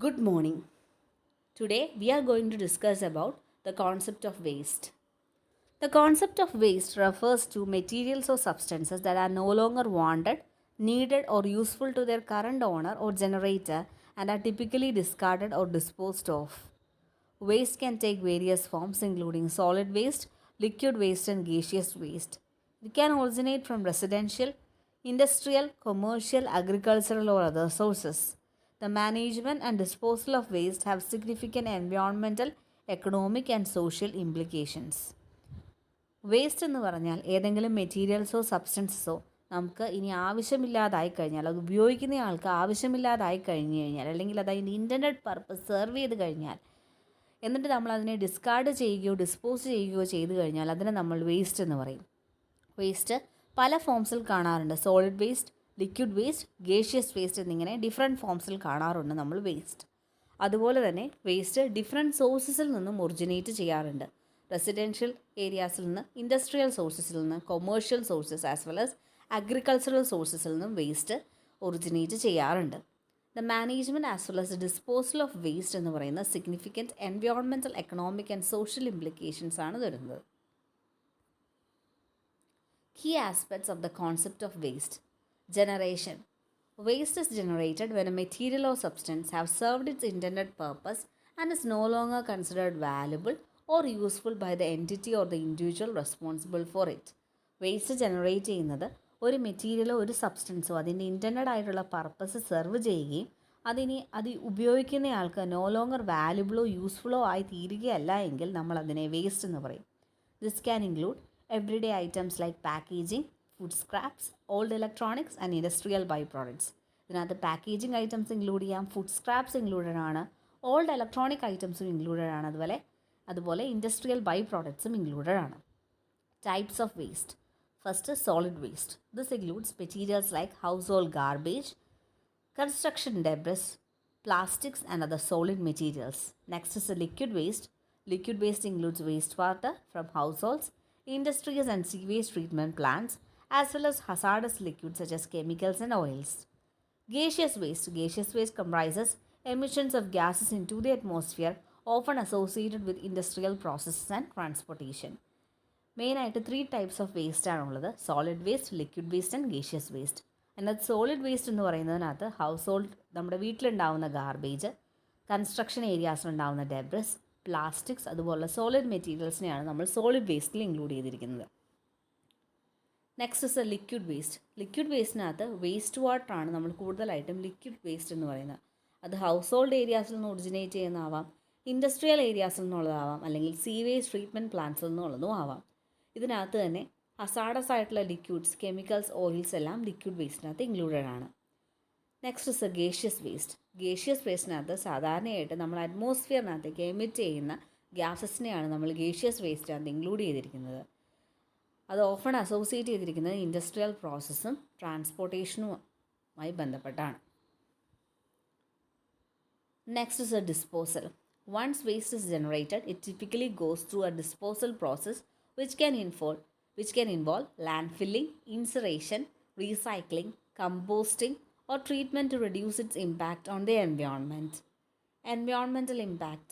Good morning. Today we are going to discuss about the concept of waste. The concept of waste refers to materials or substances that are no longer wanted, needed or useful to their current owner or generator and are typically discarded or disposed of. Waste can take various forms including solid waste, liquid waste and gaseous waste. It can originate from residential, industrial, commercial, agricultural or other sources. The management and disposal of waste have significant environmental, economic and social implications. Waste എന്ന് പറഞ്ഞാൽ ഏതെങ്കിലും മെറ്റീരിയൽസോ സബ്സ്റ്റൻസസോ നമുക്ക് ഇനി ആവശ്യമില്ലാതായി കഴിഞ്ഞാൽ അത് ഉപയോഗിക്കുന്ന ആൾക്ക് ആവശ്യമില്ലാതായി കഴിഞ്ഞു കഴിഞ്ഞാൽ അല്ലെങ്കിൽ അത് അതിൻ്റെ ഇൻറ്റൻഡഡ് പർപ്പസ് സെർവ് ചെയ്ത് കഴിഞ്ഞാൽ എന്നിട്ട് നമ്മൾ അതിനെ ഡിസ്കാർഡ് ചെയ്യുകയോ ഡിസ്പോസ് ചെയ്യുകയോ ചെയ്തു കഴിഞ്ഞാൽ അതിനെ നമ്മൾ വേസ്റ്റ് എന്ന് പറയും. വേസ്റ്റ് പല ഫോംസിൽ കാണാറുണ്ട്. Solid waste, liquid waste, gaseous waste എന്നിങ്ങനെ ഡിഫറെൻറ്റ് ഫോംസിൽ കാണാറുണ്ട് നമ്മൾ വേസ്റ്റ്. അതുപോലെ തന്നെ വേസ്റ്റ് ഡിഫറെൻറ്റ് സോഴ്സസിൽ നിന്നും ഒറിജിനേറ്റ് ചെയ്യാറുണ്ട്. റെസിഡൻഷ്യൽ ഏരിയാസിൽ നിന്ന്, ഇൻഡസ്ട്രിയൽ സോഴ്സസിൽ നിന്ന്, commercial sources as well as agricultural സോഴ്സസിൽ നിന്നും വേസ്റ്റ് ഒറിജിനേറ്റ് ചെയ്യാറുണ്ട്. The management as well as the disposal of waste എന്ന് പറയുന്ന significant environmental, economic and social implications ആണ് വരുന്നത്. Key aspects of the concept of waste. Generation. Waste is generated when a material or substance have served its intended purpose and is no longer considered valuable or useful by the entity or the individual responsible for it. Waste generate ചെയ്യുന്നത് ഒരു മെറ്റീരിയലോ ഒരു സബ്സ്റ്റൻസോ അതിൻ്റെ intended ആയിട്ടുള്ള purpose serve ചെയ്യുകയും അത് ഉപയോഗിക്കുന്നയാൾക്ക് no longer വാല്യുബിളോ യൂസ്ഫുള്ളോ ആയി തീരുകയല്ല എങ്കിൽ നമ്മൾ അതിനെ വേസ്റ്റ് എന്ന് പറയും. This can include everyday items like packaging, food scraps, old electronics and industrial byproducts. ഇതിനകത്ത് പാക്കേജിങ് ഐറ്റംസ് ഇൻക്ലൂഡ് ചെയ്യാം, ഫുഡ് സ്ക്രാപ്സ് ഇൻക്ലൂഡഡ് ആണ്, ഓൾഡ് ഇലക്ട്രോണിക് ഐറ്റംസും ഇൻക്ലൂഡഡ് ആണ്, അതുപോലെ ഇൻഡസ്ട്രിയൽ ബൈ പ്രോഡക്ട്സും ഇൻക്ലൂഡഡ് ആണ്. Types of waste. First, solid waste. This includes materials like house hold garbage, construction debris, plastics and other solid materials. Next is the liquid waste. Liquid waste includes wastewater from households, industries and sewage treatment plants, as well as hazardous liquids such as chemicals and oils. Gaseous waste. Gaseous waste comprises emissions of gases into the atmosphere, often associated with industrial processes and transportation. മെയിനായിട്ട് 3 types of waste ആണുള്ളത്: solid waste, liquid waste and gaseous waste. അതിനകത്ത് solid waste എന്ന് പറയുന്നതിനകത്ത് household, നമ്മുടെ വീട്ടിലുണ്ടാവുന്ന garbage, construction ഏരിയാസിലുണ്ടാവുന്ന debris, plastics, അതുപോലുള്ള solid മെറ്റീരിയൽസിനെയാണ് നമ്മൾ സോളിഡ് വേസ്റ്റിൽ ഇൻക്ലൂഡ് ചെയ്തിരിക്കുന്നത്. Next is a liquid waste. ലിക്വിഡ് വേസ്റ്റിനകത്ത് വേസ്റ്റ് വാട്ടറാണ് നമ്മൾ കൂടുതലായിട്ടും ലിക്വിഡ് വേസ്റ്റ് എന്ന് പറയുന്നത്. അത് ഹൗസ് ഹോൾഡ് ഏരിയാസിൽ നിന്ന് ഒറിജിനേറ്റ് ചെയ്യുന്നതാവാം, ഇൻഡസ്ട്രിയൽ ഏരിയാസിൽ നിന്നുള്ളതാവാം, അല്ലെങ്കിൽ സീവേജ് ട്രീറ്റ്മെൻറ്റ് പ്ലാന്റ്സിൽ നിന്നുള്ളതും ആവാം. ഇതിനകത്ത് തന്നെ ഹസാഡസ് ആയിട്ടുള്ള ലിക്വിഡ്സ്, കെമിക്കൽസ്, ഓയിൽസ് എല്ലാം ലിക്വിഡ് വേസ്റ്റിനകത്ത് ഇൻക്ലൂഡഡ് ആണ്. Next is a gaseous waste. Gaseous വേസ്റ്റിനകത്ത് സാധാരണയായിട്ട് നമ്മൾ അറ്റ്മോസ്ഫിയറിനകത്തേക്ക് എമിറ്റ് ചെയ്യുന്ന ഗ്യാസസിനെയാണ് നമ്മൾ ഗേഷ്യസ് വേസ്റ്റിനകത്ത് ഇൻക്ലൂഡ് ചെയ്തിരിക്കുന്നത്. അത് ഓഫൺ അസോസിയേറ്റ് ചെയ്തിരിക്കുന്നത് ഇൻഡസ്ട്രിയൽ പ്രോസസ്സും ട്രാൻസ്പോർട്ടേഷനുമായി ബന്ധപ്പെട്ടാണ്. Next is A disposal. Once waste is generated, it typically goes through a disposal process which can involve landfilling, incineration, recycling, composting, or treatment to reduce its impact on the environment. Environmental impact.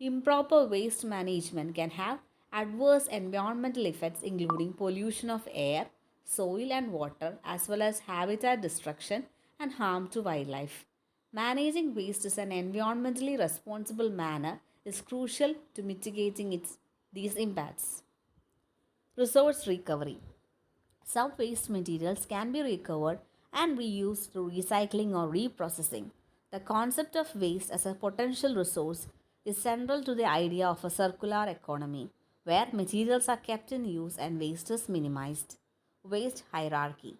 Improper waste management can have adverse environmental effects including pollution of air, soil and water, as well as habitat destruction and harm to wildlife. Managing waste in an environmentally responsible manner is crucial to mitigating these impacts. Resource recovery. Some waste materials can be recovered and reused through recycling or reprocessing. The concept of waste as a potential resource is central to the idea of a circular economy, where materials are kept in use and waste is minimized. Waste hierarchy.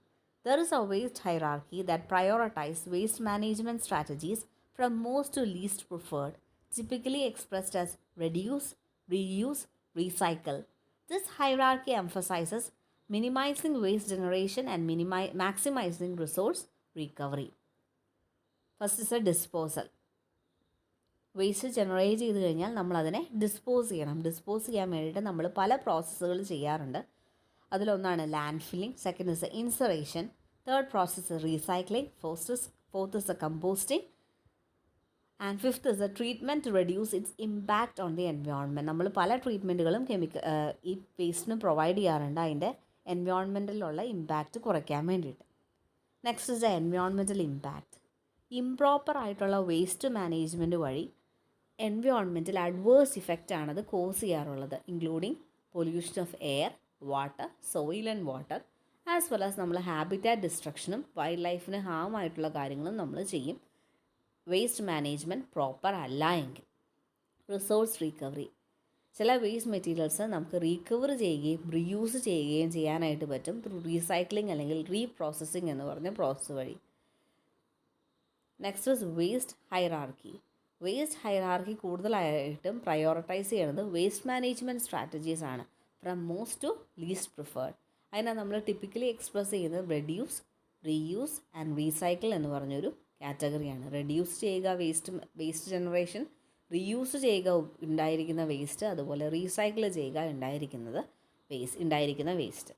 There is a waste hierarchy that prioritizes waste management strategies from most to least preferred, typically expressed as reduce, reuse, recycle. This hierarchy emphasizes minimizing waste generation and maximizing resource recovery. First is a disposal. Waste generate ചെയ്ത് കഴിഞ്ഞാൽ നമ്മളതിനെ dispose ചെയ്യണം. Dispose ചെയ്യാൻ വേണ്ടിയിട്ട് നമ്മൾ പല പ്രോസസ്സുകൾ ചെയ്യാറുണ്ട്. അതിലൊന്നാണ് land filling, second is incineration, third process recycling, fourth is composting, and fifth is a treatment to reduce its impact on the environment. നമ്മൾ പല ട്രീറ്റ്മെൻറ്റുകളും ഈ വേസ്റ്റിന് പ്രൊവൈഡ് ചെയ്യാറുണ്ട് അതിൻ്റെ എൻവയോൺമെൻറ്റിലുള്ള ഇമ്പാക്റ്റ് കുറയ്ക്കാൻ വേണ്ടിയിട്ട്. Next is the environmental impact. Improper ആയിട്ടുള്ള waste management വഴി എൻവയോൺമെൻറ്റിൽ adverse effect ആണത് കോസ് ചെയ്യാറുള്ളത്, including pollution of air, water, soil and water, as well as നമ്മൾ ഹാബിറ്റാറ്റ് ഡിസ്ട്രക്ഷനും വൈൽഡ് ലൈഫിന് ഹാം ആയിട്ടുള്ള കാര്യങ്ങളും നമ്മൾ ചെയ്യും വേസ്റ്റ് മാനേജ്മെൻറ്റ് പ്രോപ്പർ അല്ല എങ്കിൽ. Resource recovery. ചില വേസ്റ്റ് മെറ്റീരിയൽസ് നമുക്ക് റീകവർ ചെയ്യുകയും റീയൂസ് ചെയ്യുകയും ചെയ്യാനായിട്ട് പറ്റും ത്രൂ റീസൈക്ലിംഗ് അല്ലെങ്കിൽ റീപ്രോസസ്സിംഗ് എന്ന് പറഞ്ഞ പ്രോസസ്സ് വഴി. Next is waste hierarchy. Waste hierarchy കൂടുതലായിട്ടും പ്രയോറിറ്റൈസ് ചെയ്യുന്നത് വേസ്റ്റ് മാനേജ്മെൻറ്റ് സ്ട്രാറ്റജീസ് ആണ്, from most to least preferred. അതിനാണ് നമ്മൾ ടിപ്പിക്കലി എക്സ്പ്രസ് ചെയ്യുന്നത് റെഡ്യൂസ്, റീയൂസ് ആൻഡ് റീസൈക്കിൾ എന്ന് പറഞ്ഞൊരു കാറ്റഗറിയാണ്. റെഡ്യൂസ് ചെയ്യുക വേസ്റ്റ് ജനറേഷൻ, റീയൂസ് ചെയ്യുക ഉണ്ടായിരിക്കുന്ന വേസ്റ്റ്, അതുപോലെ റീസൈക്കിൾ ചെയ്യുക ഉണ്ടായിരിക്കുന്ന waste.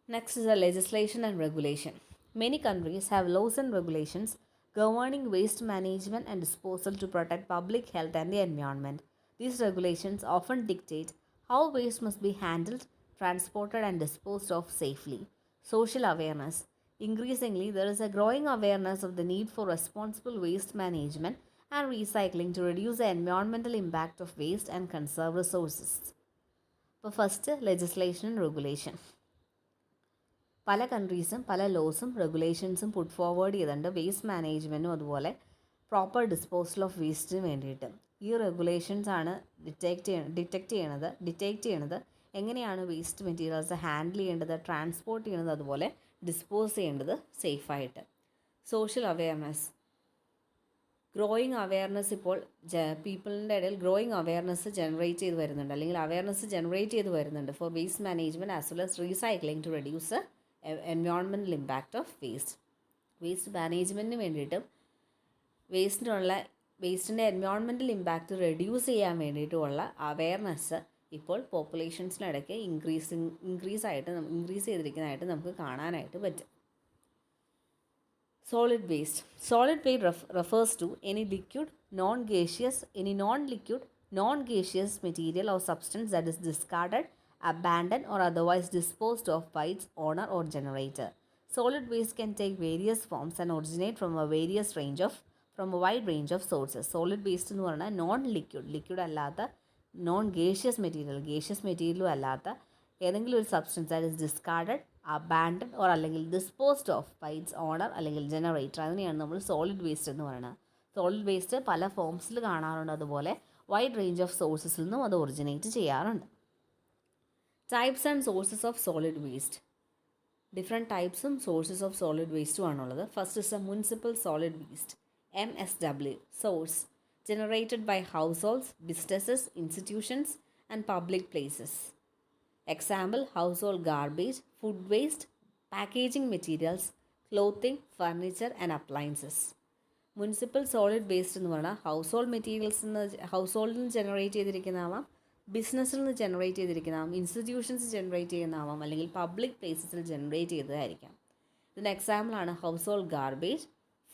Next is a legislation and regulation. Many countries have laws and regulations governing waste management and disposal to protect public health and the environment. These regulations often dictate how waste must be handled, transported, and disposed of safely. Social awareness. Increasingly, there is a growing awareness of the need for responsible waste management and recycling to reduce the environmental impact of waste and conserve resources. So, first, legislation and regulation. പല കൺട്രീസും പല ലോസും റെഗുലേഷൻസും put forward ചെയ്തിട്ടുണ്ട് waste മാനേജ്മെൻറ്റും അതുപോലെ proper disposal of വേസ്റ്റിന് വേണ്ടിയിട്ട്. ഈ regulations ആണ് detect ചെയ്യണത് എങ്ങനെയാണ് waste materials handle ചെയ്യേണ്ടത്, ട്രാൻസ്പോർട്ട് ചെയ്യേണ്ടത്, അതുപോലെ ഡിസ്പോസ് ചെയ്യേണ്ടത് സേഫായിട്ട്. Social awareness. ഗ്രോയിങ് അവെയർനെസ് ഇപ്പോൾ പീപ്പിളിൻ്റെ ഇടയിൽ ഗ്രോയിങ് അവെയർനെസ് ജനറേറ്റ് ചെയ്ത് വരുന്നുണ്ട്, അല്ലെങ്കിൽ അവെയർനെസ് ജനറേറ്റ് ചെയ്ത് വരുന്നുണ്ട് for waste management as well as recycling to reduce environmental impact of waste. Waste മാനേജ്മെൻറ്റിന് വേണ്ടിയിട്ടും വേസ്റ്റിൻ്റെ എൻവയോൺമെൻറ്റൽ ഇമ്പാക്റ്റ് റെഡ്യൂസ് ചെയ്യാൻ വേണ്ടിയിട്ടുമുള്ള അവെയർനെസ് ഇപ്പോൾ പോപ്പുലേഷൻസിനിടയ്ക്ക് ഇൻക്രീസ് ചെയ്തിരിക്കുന്നതായിട്ട് നമുക്ക് കാണാനായിട്ട് പറ്റും. Solid waste. Solid waste refers to any non-gaseous, non-gaseous material or substance that is discarded, abandoned, or otherwise disposed of by its owner or generator. Solid waste can take various forms and originate from a wide range of sources. Solid waste എന്ന് പറഞ്ഞാൽ liquid അല്ലാത്ത non-gaseous മെറ്റീരിയലും അല്ലാത്ത ഏതെങ്കിലും ഒരു substance that is discarded, abandon or അല്ലെങ്കിൽ disposed of by its owner അല്ലെങ്കിൽ generator, അതിനെയാണ് നമ്മൾ സോളിഡ് വേസ്റ്റ് എന്ന് പറയുന്നത്. സോളിഡ് വേസ്റ്റ് പല ഫോംസിൽ കാണാറുണ്ട്, അതുപോലെ വൈഡ് റേഞ്ച് ഓഫ് സോഴ്സസിൽ നിന്നും അത് ഒറിജിനേറ്റ് ചെയ്യാറുണ്ട്. Types and sources of solid waste. Different ടൈപ്സും സോഴ്സസ് ഓഫ് സോളിഡ് വേസ്റ്റും ആണുള്ളത്. First is a municipal solid waste, MSW, source, generated by households, businesses, institutions, and public places. Example: household garbage, food waste, packaging materials, clothing, furniture, and appliances. Municipal solid waste എന്ന് പറഞ്ഞാൽ ഹൗസ്ഹോൾഡിൽ നിന്ന് generate ചെയ്തിരിക്കുന്നതാവാം, ബിസിനസ്സിൽ നിന്ന് generate ചെയ്തിരിക്കുന്നതാവാം, institutions generate ചെയ്യുന്നതാവാം, അല്ലെങ്കിൽ പബ്ലിക് പ്ലേസസിൽ ജനറേറ്റ് ചെയ്തതായിരിക്കാം. ഇതിന് എക്സാമ്പിളാണ് household garbage,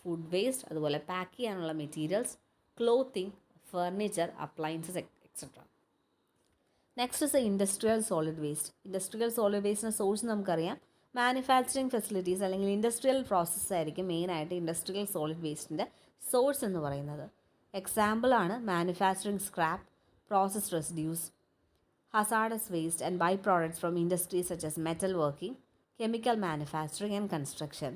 food waste, അതുപോലെ പാക്ക് ചെയ്യാനുള്ള materials, clothing, furniture, appliances etcetera. Next is industrial solid waste. Industrial solid വേസ്റ്റിൻ്റെ സോഴ്സ് നമുക്കറിയാം, മാനുഫാക്ചറിങ് ഫെസിലിറ്റീസ് അല്ലെങ്കിൽ ഇൻഡസ്ട്രിയൽ പ്രോസസ്സ് ആയിരിക്കും മെയിനായിട്ട് ഇൻഡസ്ട്രിയൽ സോളിഡ് വേസ്റ്റിൻ്റെ സോഴ്സ് എന്ന് പറയുന്നത്. എക്സാമ്പിളാണ് manufacturing scrap, process residues, hazardous waste and by products from industries such as metal working, chemical manufacturing and construction.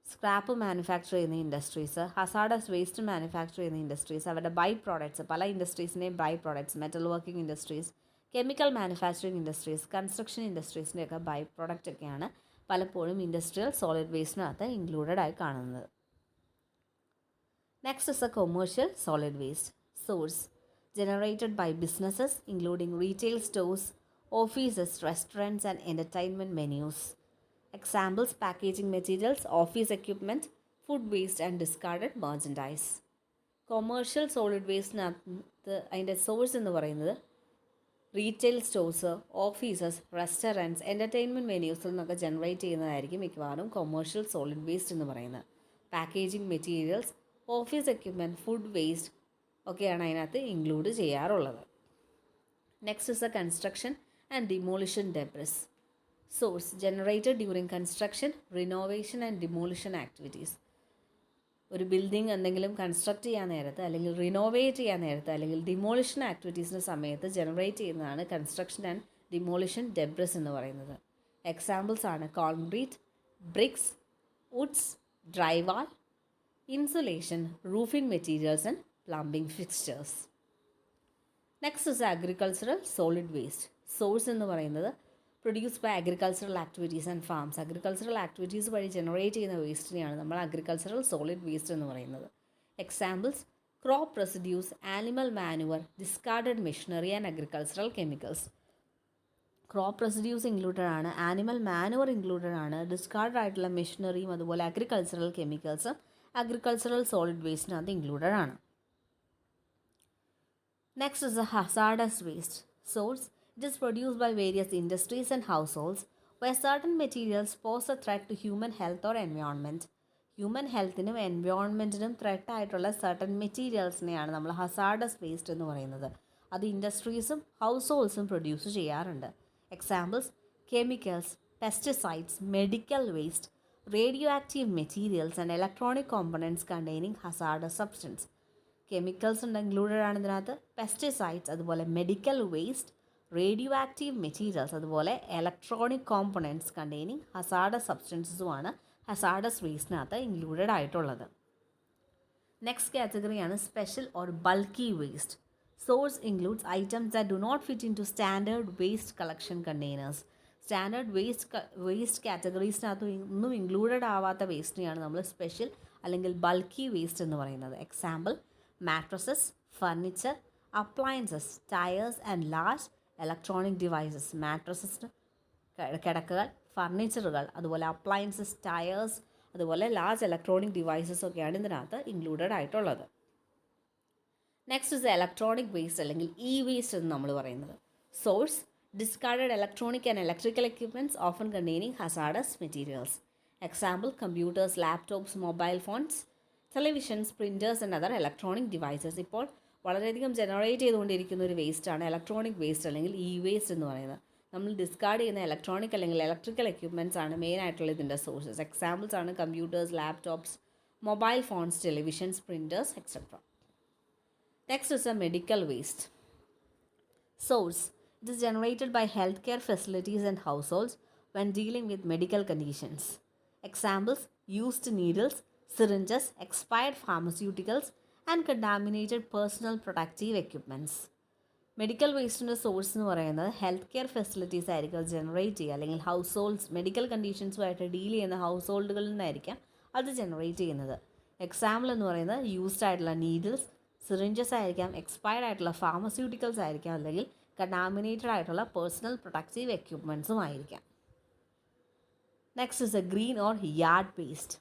Scrap manufacture ചെയ്യുന്ന ഇൻഡസ്ട്രീസ്, ഹസാർഡസ് വേസ്റ്റ് മാനുഫാക്ചർ ചെയ്യുന്ന industries, അവരുടെ by products, പല ഇൻഡസ്ട്രീസിൻ്റെയും by products, metal working industries, chemical manufacturing industries, construction ഇൻഡസ്ട്രീസിൻ്റെയൊക്കെ by product ഒക്കെയാണ് പലപ്പോഴും industrial solid വേസ്റ്റിനകത്ത് included ആയി കാണുന്നത്. Next is a commercial solid waste. Source: generated by businesses including retail stores, offices, restaurants, and entertainment venues. Examples: packaging materials, office equipment, food waste, and discarded merchandise. Commercial solid വേസ്റ്റിനകത്ത് അതിൻ്റെ source എന്ന് പറയുന്നത് retail stores, offices, restaurants, entertainment വെന്യൂസിൽ നിന്നൊക്കെ generate ചെയ്യുന്നതായിരിക്കും മിക്കവാറും commercial solid waste എന്ന് പറയുന്നത്. Packaging materials, office equipment, food waste ഒക്കെയാണ് അതിനകത്ത് ഇൻക്ലൂഡ് ചെയ്യാറുള്ളത്. Next is a construction and demolition debris. Source generated during construction, renovation and demolition activities. ഒരു ബിൽഡിംഗ് എന്തെങ്കിലും കൺസ്ട്രക്ട് ചെയ്യാൻ നേരത്ത്, അല്ലെങ്കിൽ റിനോവേറ്റ് ചെയ്യാൻ നേരത്ത്, അല്ലെങ്കിൽ ഡിമോളിഷൻ ആക്ടിവിറ്റീസിൻ്റെ സമയത്ത് ജനറേറ്റ് ചെയ്യുന്നതാണ് കൺസ്ട്രക്ഷൻ ആൻഡ് ഡിമോളിഷൻ ഡെബ്രിസ് എന്ന് പറയുന്നത്. എക്സാമ്പിൾസ് ആണ് concrete, bricks, woods, drywall, insulation, roofing materials and plumbing fixtures. Next is agricultural solid waste. Source എന്ന് പറയുന്നത് produce by agricultural activities and farms. Agricultural activities വഴി generate ചെയ്യുന്ന വേസ്റ്റിനെയാണ് നമ്മൾ അഗ്രികൾച്ചറൽ സോളിഡ് വേസ്റ്റ് എന്ന് പറയുന്നത്. Examples crop residues, animal manure, discarded machinery and agricultural chemicals. Crop residues included ആണ്, animal manure included ആണ്, ഡിസ്കാർഡ് ആയിട്ടുള്ള മെഷീനറിയും അതുപോലെ അഗ്രികൾച്ചറൽ കെമിക്കൽസും അഗ്രികൾച്ചറൽ സോളിഡ് വേസ്റ്റിനകത്ത് ഇൻക്ലൂഡഡ് ആണ്. Next is A hazardous waste. Source it is produced by various industries and households where certain materials pose a threat to human health or environment. Human ഹെൽത്തിനും എൻവയോൺമെൻറ്റിനും threat ആയിട്ടുള്ള certain മെറ്റീരിയൽസിനെയാണ് നമ്മൾ hazardous waste എന്ന് പറയുന്നത്. അത് ഇൻഡസ്ട്രീസും ഹൗസ് ഹോൾഡ്സും പ്രൊഡ്യൂസ് ചെയ്യാറുണ്ട്. Examples chemicals, pesticides, medical waste, radioactive materials and electronic components containing hazardous substance. Chemicals ഉണ്ട് ഇൻക്ലൂഡഡ് ആണ് ഇതിനകത്ത്, പെസ്റ്റിസൈഡ്സ്, അതുപോലെ medical waste, radioactive materials, അതുപോലെ ഇലക്ട്രോണിക് കോമ്പണൻറ്റ്സ് കണ്ടെയ്നിങ് ഹസാർഡസ് സബ്സ്റ്റൻസസുമാണ് ഹസാർഡസ് വേസ്റ്റിനകത്ത് ഇൻക്ലൂഡഡ് ആയിട്ടുള്ളത്. നെക്സ്റ്റ് കാറ്റഗറിയാണ് special or bulky waste. Source includes items that do not fit into standard waste collection containers. Standard waste കാറ്റഗറീസിനകത്ത് ഒന്നും included ആവാത്ത വേസ്റ്റിനെയാണ് നമ്മൾ special അല്ലെങ്കിൽ ബൾക്കി വേസ്റ്റ് എന്ന് പറയുന്നത്. Example mattresses, furniture, appliances, tyres and large electronic devices. Mattresses കിടക്കകൾ, ഫർണിച്ചറുകൾ, അതുപോലെ അപ്ലയൻസസ്, ടയേഴ്സ്, അതുപോലെ ലാർജ് ഇലക്ട്രോണിക് ഡിവൈസസ് ഒക്കെയാണ് ഇതിനകത്ത് ഇൻക്ലൂഡഡ് ആയിട്ടുള്ളത്. നെക്സ്റ്റ് ഇസ് ഇലക്ട്രോണിക് വേസ്റ്റ് അല്ലെങ്കിൽ ഇ വേസ്റ്റ് എന്ന് നമ്മൾ പറയുന്നത്. Source discarded electronic and electrical equipments often containing hazardous materials. Example computers, laptops, mobile phones, televisions, printers and other electronic devices. ഇപ്പോൾ വളരെയധികം generate ചെയ്തുകൊണ്ടിരിക്കുന്ന ഒരു വേസ്റ്റാണ് ഇലക്ട്രോണിക് വേസ്റ്റ് അല്ലെങ്കിൽ ഇ വേസ്റ്റ് എന്ന് പറയുന്നത്. നമ്മൾ ഡിസ്കാർഡ് ചെയ്യുന്ന ഇലക്ട്രോണിക് അല്ലെങ്കിൽ ഇലക്ട്രിക്കൽ എക്യുപ്മെൻറ്റ്സ് ആണ് മെയിൻ ആയിട്ടുള്ള ഇതിൻ്റെ സോഴ്സസ്. എക്സാമ്പിൾസ് ആണ് computers, laptops, mobile phones, televisions, printers etcetera. Next is a medical waste. Source it is generated by health care facilities and households when dealing with medical conditions. Examples used needles, syringes, expired pharmaceuticals and contaminated personal protective equipments. Medical വേസ്റ്റിൻ്റെ source എന്ന് പറയുന്നത് health care facilities ആയിരിക്കും അത് generate ചെയ്യുക, അല്ലെങ്കിൽ house holds medical കണ്ടീഷൻസുമായിട്ട് deal ചെയ്യുന്ന house ഹോൾഡുകളിൽ നിന്നായിരിക്കാം അത് generate ചെയ്യുന്നത്. എക്സാമ്പിൾ എന്ന് പറയുന്നത് യൂസ്ഡ് ആയിട്ടുള്ള നീഡിൽസ്, സിറിഞ്ചസ് ആയിരിക്കാം, എക്സ്പയർഡ് ആയിട്ടുള്ള ഫാർമസ്യൂട്ടിക്കൽസ് ആയിരിക്കാം, അല്ലെങ്കിൽ കണ്ടാമിനേറ്റഡ് ആയിട്ടുള്ള പേഴ്സണൽ പ്രൊട്ടക്റ്റീവ് എക്യുപ്മെൻറ്റ്സും ആയിരിക്കാം. Next is A green or yard waste.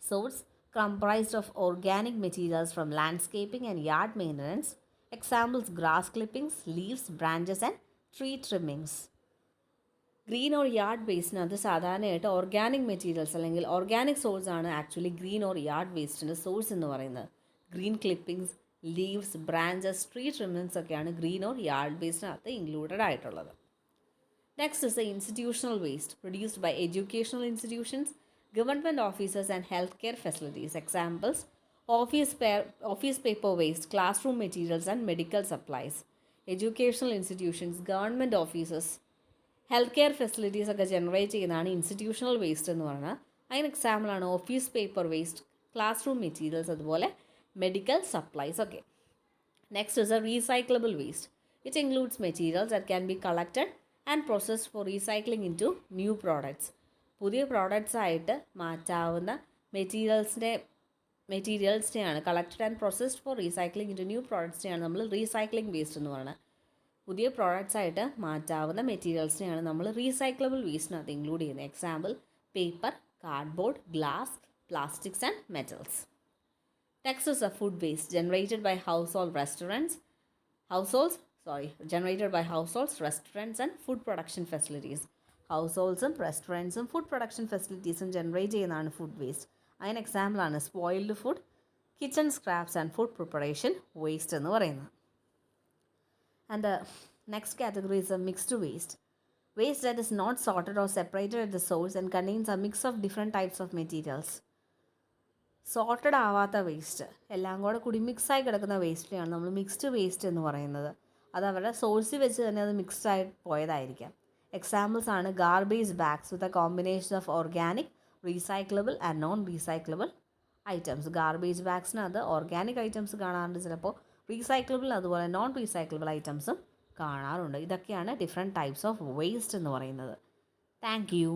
Source comprised of organic materials from landscaping and yard maintenance. Examples grass clippings, leaves, branches and tree trimmings. Green or yard വേസ്റ്റിനകത്ത് സാധാരണയായിട്ട് organic materials അല്ലെങ്കിൽ organic source ആണ് actually green or yard വേസ്റ്റിൻ്റെ source എന്ന് പറയുന്നത്. Green clippings, leaves, branches, tree trimmings ഒക്കെയാണ് green or yard വേസ്റ്റിനകത്ത് included ആയിട്ടുള്ളത്. Next is a institutional waste produced by educational institutions, government offices and healthcare facilities. Examples office paper waste, classroom materials and medical supplies. Educational institutions, government offices, healthcare facilities ഒക്കെ generate ചെയ്യുന്നതാണ് institutional waste എന്ന് പറയുന്നത്. അതിന് എക്സാമ്പിളാണ് office paper waste, classroom materials, അതുപോലെ medical supplies ഒക്കെ. Next is a recyclable waste. It includes materials that can be collected and processed for recycling into new products. പുതിയ products ആയിട്ട് മാറ്റാവുന്ന മെറ്റീരിയൽസിനെയാണ് collected and processed for recycling into new പ്രോഡക്ട്സിനെയാണ് നമ്മൾ recycling waste എന്ന് പറയുന്നത്. പുതിയ പ്രോഡക്റ്റ്സ് ആയിട്ട് മാറ്റാവുന്ന മെറ്റീരിയൽസിനെയാണ് നമ്മൾ റീസൈക്ലബിൾ വേസ്റ്റിനകത്ത് ഇൻക്ലൂഡ് ചെയ്യുന്നത്. Example paper, cardboard, glass, plastics and metals. Next is a food waste generated by households, restaurants and food production facilities. ഹൗസ് ഹോൾഡ്സും റെസ്റ്റോറൻറ്റ്സും ഫുഡ് പ്രൊഡക്ഷൻ ഫെസിലിറ്റീസും ജനറേറ്റ് ചെയ്യുന്നതാണ് ഫുഡ് വേസ്റ്റ്. അതിന് എക്സാമ്പിളാണ് spoiled food, kitchen scraps and food preparation waste എന്ന് പറയുന്നത്. And the next category is a mixed waste. Waste that is not sorted or separated at the source and contains a mix of different types of materials. Sorted ആവാത്ത waste, എല്ലാം കൂടി മിക്സായി കിടക്കുന്ന വേസ്റ്റിനെയാണ് നമ്മൾ mixed waste എന്ന് പറയുന്നത്. അത് അവരുടെ സോഴ്സിൽ വെച്ച് തന്നെ അത് മിക്സ്ഡ് ആയി പോയതായിരിക്കാം. എക്സാമ്പിൾസ് ആണ് garbage bags with a combination of organic, recyclable and non recyclable items. Garbage ബാഗ്സിനകത്ത് ഓർഗാനിക് ഐറ്റംസ് കാണാറുണ്ട്, ചിലപ്പോൾ റീസൈക്ലബിൾ അതുപോലെ നോൺ റീസൈക്ലബിൾ ഐറ്റംസും കാണാറുണ്ട്. ഇതൊക്കെയാണ് ഡിഫറെൻറ്റ് ടൈപ്സ് ഓഫ് വേസ്റ്റ് എന്ന് പറയുന്നത്. Thank you.